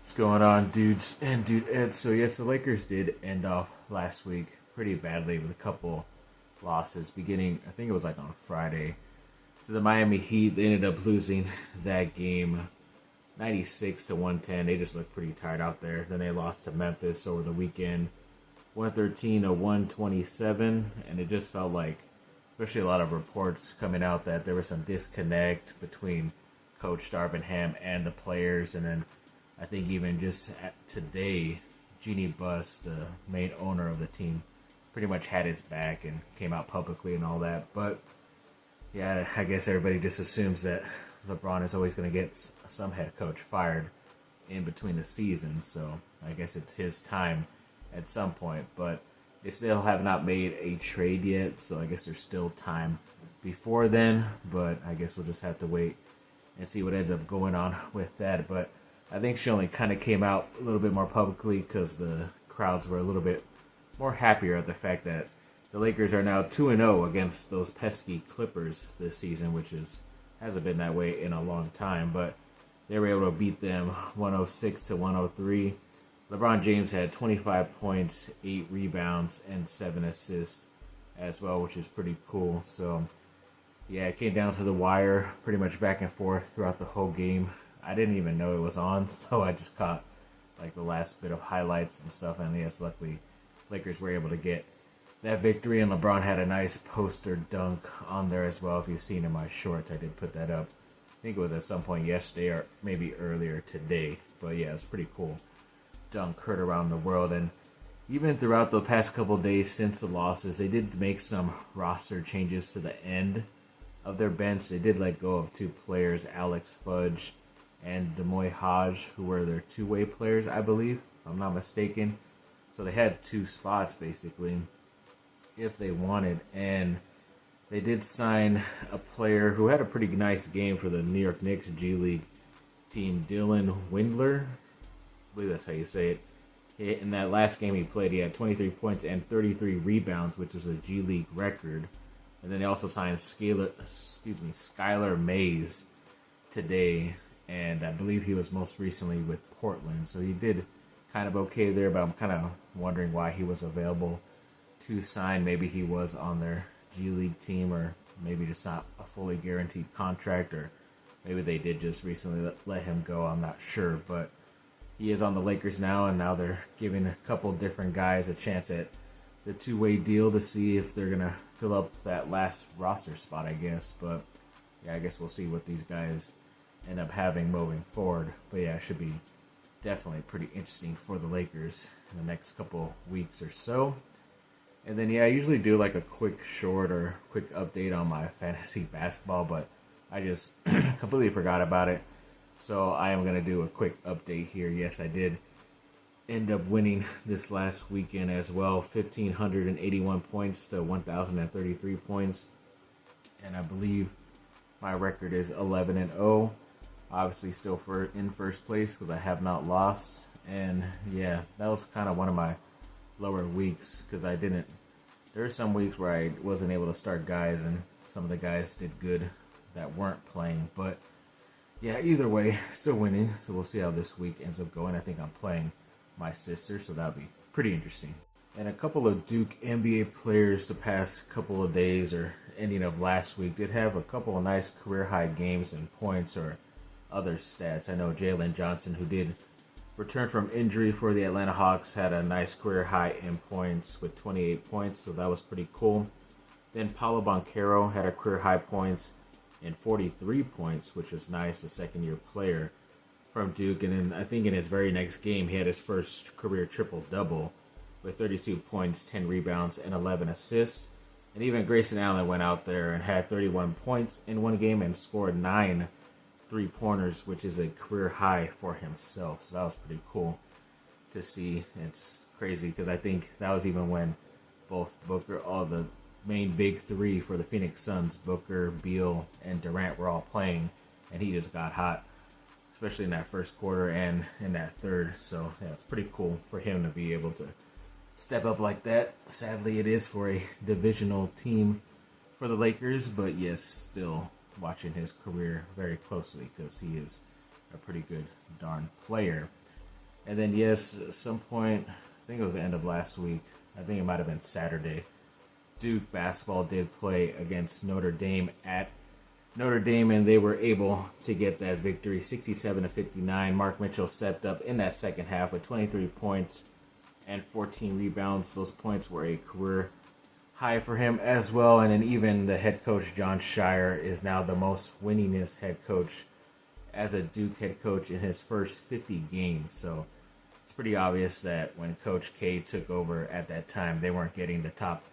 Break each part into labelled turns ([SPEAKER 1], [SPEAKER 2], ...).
[SPEAKER 1] What's going on, dudes and dude Ed? So yes, the Lakers did end off last week pretty badly with a couple losses. Beginning, I think it was like on Friday, to the Miami Heat. They ended up losing that game, 96 to 110. They just looked pretty tired out there. Then they lost to Memphis over the weekend, 113 to 127, and it just felt like, especially a lot of reports coming out that there was some disconnect between Coach Darvin Ham and the players, and then I think even just today, Jeannie Buss, the main owner of the team, pretty much had his back and came out publicly and all that. But yeah, I guess everybody just assumes that LeBron is always going to get some head coach fired in between the seasons. So I guess it's his time at some point. But they still have not made a trade yet, so I guess there's still time before then. But I guess we'll just have to wait and see what ends up going on with that. But I think she only kind of came out a little bit more publicly because the crowds were a little bit more happier at the fact that the Lakers are now 2-0 against those pesky Clippers this season, which hasn't been that way in a long time. But they were able to beat them 106 to 103. LeBron James had 25 points, 8 rebounds, and 7 assists as well, which is pretty cool. So yeah, it came down to the wire, pretty much back and forth throughout the whole game. I didn't even know it was on, so I just caught like the last bit of highlights and stuff. And yes, luckily, Lakers were able to get that victory. And LeBron had a nice poster dunk on there as well. If you've seen in my shorts, I did put that up. I think it was at some point yesterday or maybe earlier today. But yeah, it's pretty cool. Dunk heard around the world. And even throughout the past couple of days since the losses, they did make some roster changes to the end of their bench. They did let go of 2 players, Alex Fudge and Demoy Hodge, who were their two-way players, I believe, if I'm not mistaken. So they had 2 spots, basically, if they wanted. And they did sign a player who had a pretty nice game for the New York Knicks G League team, Dylan Windler. I believe that's how you say it. In that last game he played, he had 23 points and 33 rebounds, which was a G League record. And then they also signed Skylar Mays today, and I believe he was most recently with Portland. So he did kind of okay there, but I'm kind of wondering why he was available to sign. Maybe he was on their G League team, or maybe just not a fully guaranteed contract, or maybe they did just recently let him go. I'm not sure, but he is on the Lakers now, and now they're giving a couple different guys a chance at the two-way deal to see if they're going to fill up that last roster spot, I guess. But yeah, I guess we'll see what these guys end up having moving forward. But yeah, it should be definitely pretty interesting for the Lakers in the next couple weeks or so. And then yeah, I usually do like a quick short or quick update on my fantasy basketball, but I just completely forgot about it. So I am going to do a quick update here. Yes, I did end up winning this last weekend as well. 1,581 points to 1,033 points. And I believe my record is 11-0. Obviously still in first place because I have not lost. And yeah, that was kind of one of my lower weeks because there were some weeks where I wasn't able to start guys, and some of the guys did good that weren't playing. But yeah, either way, still winning. So we'll see how this week ends up going. I think I'm playing my sister, so that'll be pretty interesting. And a couple of Duke NBA players the past couple of days or ending of last week did have a couple of nice career high games in points or other stats. I know Jalen Johnson, who did return from injury for the Atlanta Hawks, had a nice career high in points with 28 points, so that was pretty cool. Then Paolo Banchero had a career high points and 43 points, which was nice, the second-year player from Duke. And then I think in his very next game, he had his first career triple-double with 32 points, 10 rebounds, and 11 assists. And even Grayson Allen went out there and had 31 points in one game and scored 9 3-pointers, which is a career high for himself. So that was pretty cool to see. It's crazy because I think that was even when both all the main big 3 for the Phoenix Suns, Booker, Beal, and Durant were all playing, and he just got hot, especially in that first quarter and in that third. So yeah, it's pretty cool for him to be able to step up like that. Sadly, it is for a divisional team for the Lakers, but yes, still watching his career very closely because he is a pretty good darn player. And then, yes, at some point, I think it was the end of last week, I think it might have been Saturday, Duke basketball did play against Notre Dame at Notre Dame, and they were able to get that victory, 67-59. Mark Mitchell stepped up in that second half with 23 points and 14 rebounds. Those points were a career high for him as well. And then even the head coach, John Shire, is now the most winningest head coach as a Duke head coach in his first 50 games. So it's pretty obvious that when Coach K took over at that time, they weren't getting the top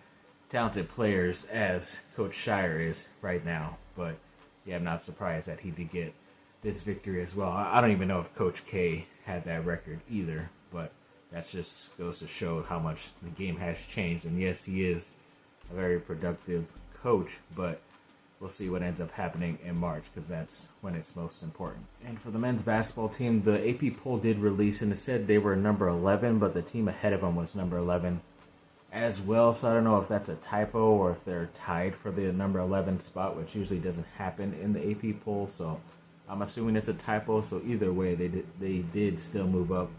[SPEAKER 1] talented players as Coach Shire is right now. But yeah, I'm not surprised that he did get this victory as well. I don't even know if Coach K had that record either, but that just goes to show how much the game has changed. And yes, he is a very productive coach, but we'll see what ends up happening in March, because that's when it's most important. And for the men's basketball team, the AP poll did release, and it said they were number 11, but the team ahead of them was number 11 as well. So I don't know if that's a typo or if they're tied for the number 11 spot, which usually doesn't happen in the AP poll. So I'm assuming it's a typo. So either way, they did still move up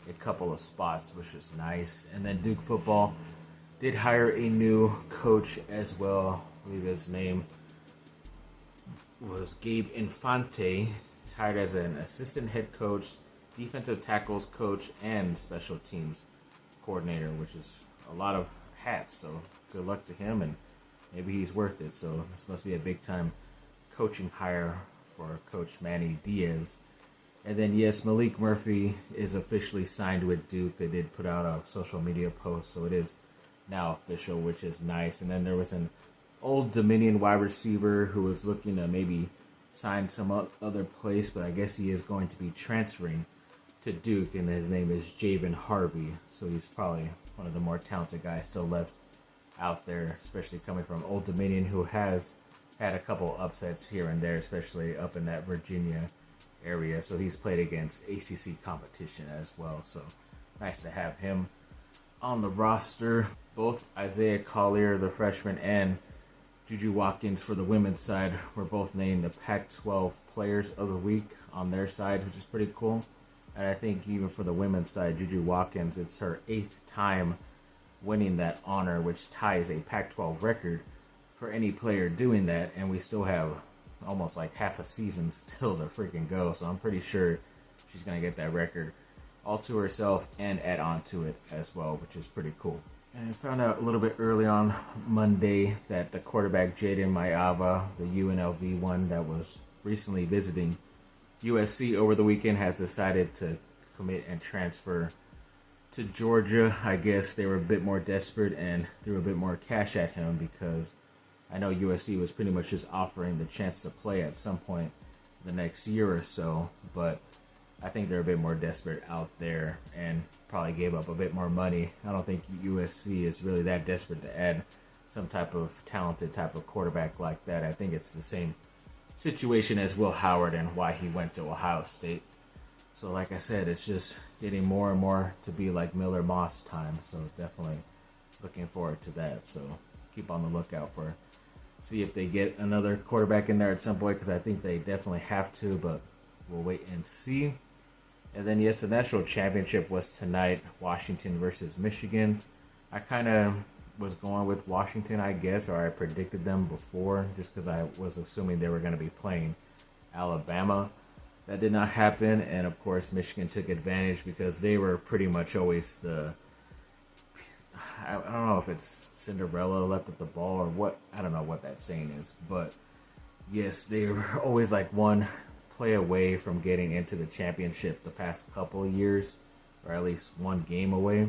[SPEAKER 1] a couple of spots, which is nice. And then Duke football did hire a new coach as well. I believe his name was Gabe Infante. He's hired as an assistant head coach, defensive tackles coach, and special teams coordinator, which is a lot of hats. So good luck to him, and maybe he's worth it. So this must be a big time coaching hire for Coach Manny Diaz. And then yes, Malik Murphy is officially signed with Duke. They did put out a social media post, so it is now official, which is nice. And then there was an Old Dominion wide receiver who was looking to maybe sign some other place, but I guess he is going to be transferring to Duke, and his name is Javen Harvey. So he's probably one of the more talented guys still left out there, especially coming from Old Dominion, who has had a couple upsets here and there, especially up in that Virginia area. So he's played against ACC competition as well. So nice to have him on the roster. Both Isaiah Collier, the freshman, and Juju Watkins for the women's side were both named the Pac-12 Players of the Week on their side, which is pretty cool. And I think even for the women's side, Juju Watkins, it's her 8th time winning that honor, which ties a Pac-12 record for any player doing that. And we still have almost like half a season still to freaking go. So I'm pretty sure she's going to get that record all to herself and add on to it as well, which is pretty cool. And I found out a little bit early on Monday that the quarterback Jaden Mayava, the UNLV one that was recently visiting USC over the weekend, has decided to commit and transfer to Georgia. I guess they were a bit more desperate and threw a bit more cash at him, because I know USC was pretty much just offering the chance to play at some point the next year or so, but I think they're a bit more desperate out there and probably gave up a bit more money. I don't think USC is really that desperate to add some type of talented type of quarterback like that. I think it's the same situation as Will Howard and why he went to Ohio State. So like I said, it's just getting more and more to be like Miller Moss time. So definitely looking forward to that. So keep on the lookout for, see if they get another quarterback in there at some point, because I think they definitely have to, but we'll wait and see. And then, yes, the national championship was tonight, Washington versus Michigan. I kind of was going with Washington, I guess, or I predicted them before, just because I was assuming they were going to be playing Alabama. That did not happen, and of course, Michigan took advantage because they were pretty much always the, I don't know if it's Cinderella left at the ball or what, I don't know what that saying is, but yes, they were always like one play away from getting into the championship the past couple of years, or at least one game away.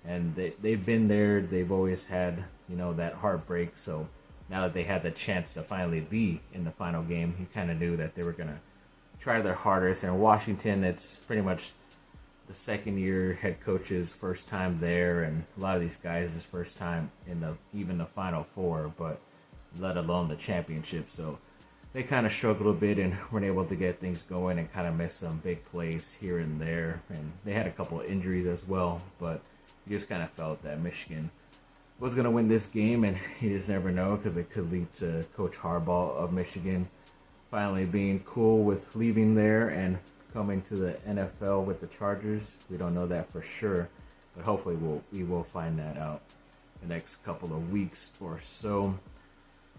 [SPEAKER 1] And they've been there. They've always had, that heartbreak. So now that they had the chance to finally be in the final game, you kind of knew that they were going to try their hardest. And Washington, it's pretty much the second year head coach's first time there, and a lot of these guys' first time in even the Final Four, but let alone the championship. So they kind of struggled a bit and weren't able to get things going and kind of missed some big plays here and there. And they had a couple of injuries as well, but you just kind of felt that Michigan was going to win this game, and you just never know, because it could lead to Coach Harbaugh of Michigan finally being cool with leaving there, and coming to the NFL with the Chargers. We don't know that for sure, but hopefully we will find that out the next couple of weeks or so.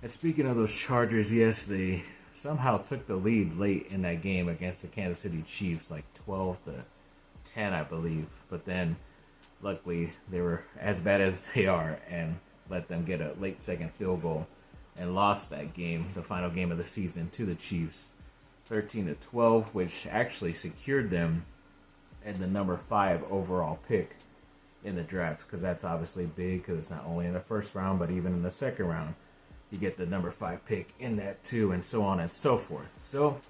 [SPEAKER 1] And speaking of those Chargers, yes, they somehow took the lead late in that game against the Kansas City Chiefs, like 12-10, I believe. But then, luckily, they were as bad as they are and let them get a late second field goal and lost that game, the final game of the season, to the Chiefs, 13-12, which actually secured them at the number 5 overall pick in the draft, because that's obviously big, because it's not only in the first round, but even in the second round, you get the number 5 pick in that too, and so on and so forth. So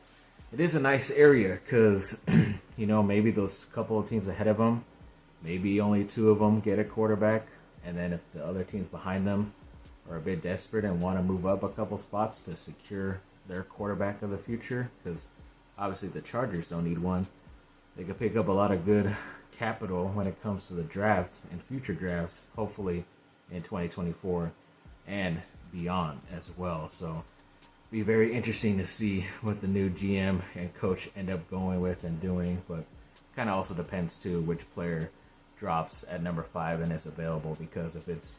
[SPEAKER 1] it is a nice area, because maybe those couple of teams ahead of them, maybe only 2 of them get a quarterback, and then if the other teams behind them are a bit desperate and want to move up a couple spots to secure their quarterback of the future, because obviously the Chargers don't need one, they could pick up a lot of good capital when it comes to the drafts and future drafts, hopefully in 2024 and beyond as well. So be very interesting to see what the new GM and coach end up going with and doing, but kind of also depends too which player drops at number 5 and is available, because if it's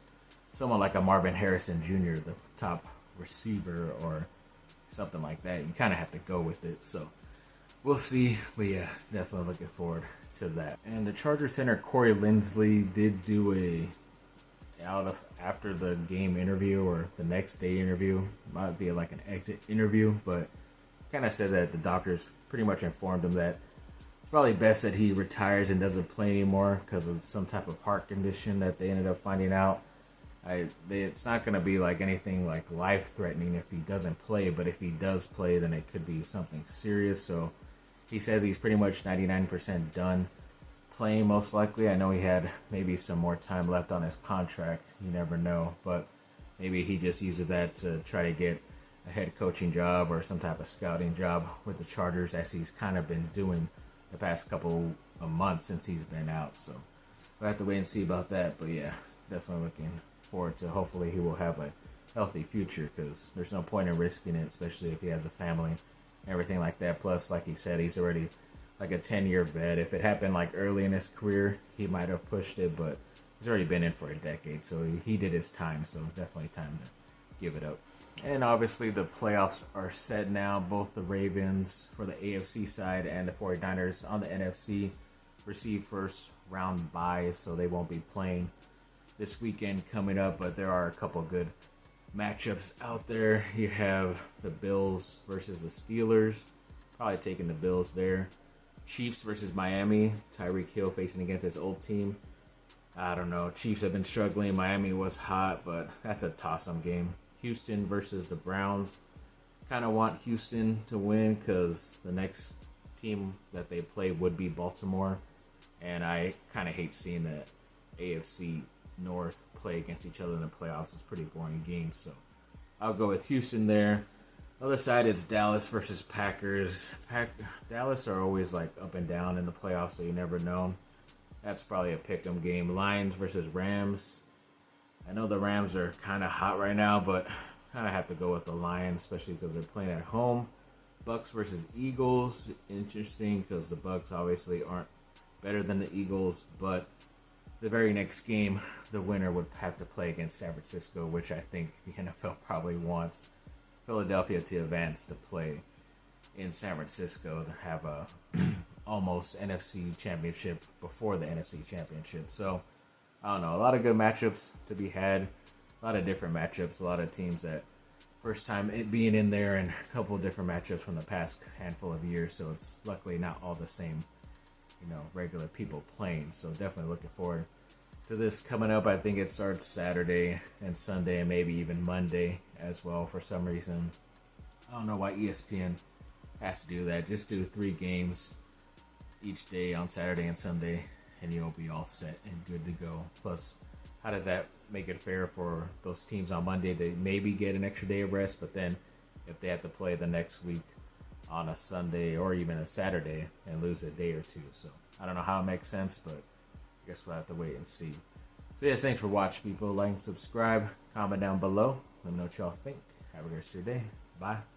[SPEAKER 1] someone like a Marvin Harrison Jr., the top receiver or something like that, you kind of have to go with it. So we'll see, but yeah, definitely looking forward to that. And the Chargers center Corey Linsley did do after the game interview, or the next day interview, might be like an exit interview, but kind of said that the doctors pretty much informed him that it's probably best that he retires and doesn't play anymore because of some type of heart condition that they ended up finding out. It's not going to be like anything like life-threatening if he doesn't play, but if he does play, then it could be something serious. So he says he's pretty much 99% done playing, most likely. I know he had maybe some more time left on his contract. You never know, but maybe he just uses that to try to get a head coaching job or some type of scouting job with the Chargers, as he's kind of been doing the past couple of months since he's been out. So we'll have to wait and see about that, but yeah, definitely looking forward to, hopefully he will have a healthy future, because there's no point in risking it, especially if he has a family and everything like that. Plus, like he said, he's already like a 10-year vet. If it happened like early in his career, he might have pushed it, but he's already been in for a decade, so he did his time. So definitely time to give it up. And obviously the playoffs are set now. Both the Ravens for the AFC side and the 49ers on the NFC receive first round byes, so they won't be playing this weekend coming up, but there are a couple good matchups out there. You have the Bills versus the Steelers, probably taking the Bills there. Chiefs versus Miami, Tyreek Hill facing against his old team. I don't know, Chiefs have been struggling, Miami was hot, but that's a toss-up game. Houston versus the Browns, kind of want Houston to win because the next team that they play would be Baltimore, and I kind of hate seeing the AFC North play against each other in the playoffs. It's a pretty boring game, so I'll go with Houston there. Other side, it's Dallas versus Packers. Dallas are always like up and down in the playoffs, so you never know. That's probably a pick 'em game. Lions versus Rams. I know the Rams are kind of hot right now, but kind of have to go with the Lions, especially because they're playing at home. Bucks versus Eagles. Interesting, because the Bucks obviously aren't better than the Eagles, but the very next game, the winner would have to play against San Francisco, which I think the NFL probably wants Philadelphia to advance to play in San Francisco to have a almost NFC championship before the NFC championship. So, I don't know, a lot of good matchups to be had, a lot of different matchups, a lot of teams that first time it being in there, and a couple of different matchups from the past handful of years, so it's luckily not all the same, regular people playing. So definitely looking forward to this coming up. I think it starts Saturday and Sunday and maybe even Monday as well for some reason. I don't know why ESPN has to do that. Just do 3 games each day on Saturday and Sunday, and you'll be all set and good to go. Plus, how does that make it fair for those teams on Monday to maybe get an extra day of rest, but then if they have to play the next week on a Sunday or even a Saturday and lose a day or two? So I don't know how it makes sense, but I guess we'll have to wait and see. So yes, thanks for watching, people. Like and subscribe, comment down below. Let me know what y'all think. Have a good rest of your day. Bye.